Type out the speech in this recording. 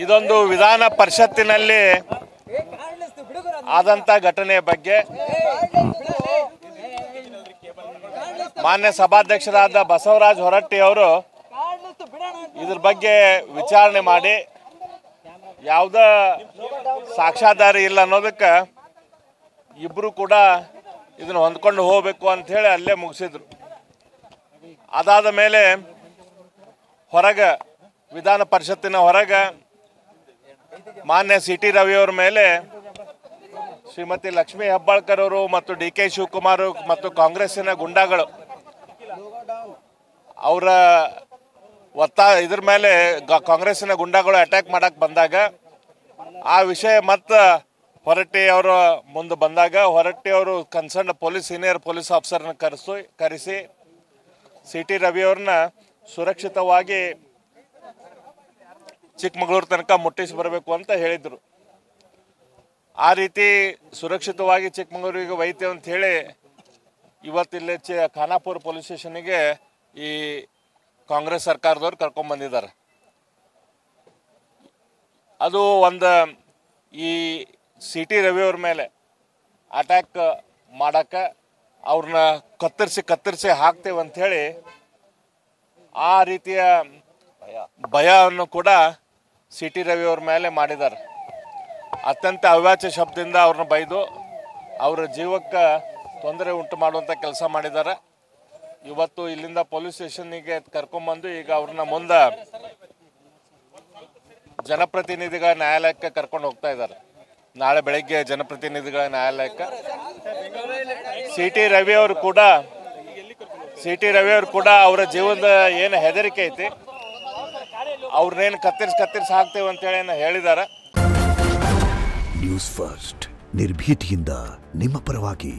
ಇದೊಂದು ವಿಧಾನ ಪರಿಷತ್ತಿನಲ್ಲಿ ಆದಂತ ಘಟನೆಯ ಬಗ್ಗೆ ಮಾನ್ಯ ಸಭಾಧ್ಯಕ್ಷರಾದ ಬಸವರಾಜ ಹೊರಟ್ಟಿ ಅವರು ಇದ್ರ ಬಗ್ಗೆ ವಿಚಾರಣೆ ಮಾಡಿ ಯಾವುದೇ ಸಾಕ್ಷ್ಯಾಧಾರ ಇಲ್ಲ ಅನ್ನೋದಕ್ಕೆ ಇಬ್ಬರು ಕೂಡ ಇದನ್ನು ಹೊಂದ್ಕೊಂಡು ಹೋಗಬೇಕು ಅಂತ ಹೇಳಿ ಅಲ್ಲೇ ಮುಗಿಸಿದ್ರು. ಅದಾದ ಮೇಲೆ ಹೊರಗೆ ವಿಧಾನ ಪರಿಷತ್ತಿನ ಹೊರಗೆ ಮಾನ್ಯ ಸಿ ಟಿ ರವಿಯವರ ಮೇಲೆ ಶ್ರೀಮತಿ ಲಕ್ಷ್ಮೀ ಹೆಬ್ಬಾಳ್ಕರ್ ಅವರು ಮತ್ತು ಡಿ ಕೆ ಶಿವಕುಮಾರ್ ಮತ್ತು ಕಾಂಗ್ರೆಸ್ಸಿನ ಗುಂಡಾಗಳು ಅವರ ಇದ್ರ ಮೇಲೆ ಕಾಂಗ್ರೆಸ್ಸಿನ ಗುಂಡಾಗಳು ಅಟ್ಯಾಕ್ ಮಾಡಕ್ಕೆ ಬಂದಾಗ ಆ ವಿಷಯ ಮತ್ತೆ ಹೊರಟ್ಟಿ ಅವರ ಮುಂದೆ ಬಂದಾಗ ಹೊರಟ್ಟಿ ಅವರು ಕನ್ಸರ್ನ್ ಸೀನಿಯರ್ ಪೊಲೀಸ್ ಆಫೀಸರ್ನ ಕರೆಸಿ ಸಿ ಟಿ ರವಿಯವ್ರನ್ನ ಸುರಕ್ಷಿತವಾಗಿ ಚಿಕ್ಕಮಗಳೂರು ತನಕ ಮುಟ್ಟಿಸಿ ಬರಬೇಕು ಅಂತ ಹೇಳಿದರು. ಆ ರೀತಿ ಸುರಕ್ಷಿತವಾಗಿ ಚಿಕ್ಕಮಗಳೂರಿಗೆ ಒಯ್ತೇವೆ ಅಂತ ಹೇಳಿ ಇವತ್ತಿಲ್ಲೇ ಖಾನಾಪುರ ಪೊಲೀಸ್ ಸ್ಟೇಷನ್ಗೆ ಈ ಕಾಂಗ್ರೆಸ್ ಸರ್ಕಾರದವ್ರು ಕರ್ಕೊಂಡ್ಬಂದಿದ್ದಾರೆ. ಅದು ಒಂದು ಈ ಸಿ ಟಿ ರವಿಯವ್ರ ಮೇಲೆ ಅಟ್ಯಾಕ್ ಮಾಡಕ್ಕೆ ಅವ್ರನ್ನ ಕತ್ತರಿಸಿ ಹಾಕ್ತೇವೆ ಅಂಥೇಳಿ ಆ ರೀತಿಯ ಭಯವನ್ನು ಕೂಡ ಸಿ ಟಿ ರವಿಯವ್ರ ಮೇಲೆ ಮಾಡಿದ್ದಾರೆ. ಅತ್ಯಂತ ಅವ್ಯಾಚ್ಯ ಶಬ್ದದಿಂದ ಅವ್ರನ್ನ ಬೈದು ಅವರ ಜೀವಕ್ಕೆ ತೊಂದರೆ ಉಂಟು ಮಾಡುವಂಥ ಕೆಲಸ ಮಾಡಿದ್ದಾರೆ. ಇವತ್ತು ಇಲ್ಲಿಂದ ಪೊಲೀಸ್ ಸ್ಟೇಷನ್ನಿಗೆ ಕರ್ಕೊಂಡ್ಬಂದು ಈಗ ಅವ್ರನ್ನ ಮುಂದೆ ಜನಪ್ರತಿನಿಧಿಗಳ ನ್ಯಾಯಾಲಯಕ್ಕೆ ಕರ್ಕೊಂಡು ಹೋಗ್ತಾ ಇದ್ದಾರೆ. ನಾಳೆ ಬೆಳಗ್ಗೆ ಜನಪ್ರತಿನಿಧಿಗಳ ನ್ಯಾಯಾಲಯಕ್ಕೆ ಸಿ ಟಿ ರವಿಯವರು ಕೂಡ ಅವರ ಜೀವನದ ಏನು ಹೆದರಿಕೆ ಐತಿ ಅವ್ರನ್ನೇನು ಕತ್ತರಿಸಿ ಹಾಕ್ತೇವೆ ಅಂತೇಳಿ ಹೇಳಿದ್ದಾರೆ. ನ್ಯೂಸ್ ಫಸ್ಟ್ ನಿರ್ಭೀತಿಯಿಂದ ನಿಮ್ಮ ಪರವಾಗಿ.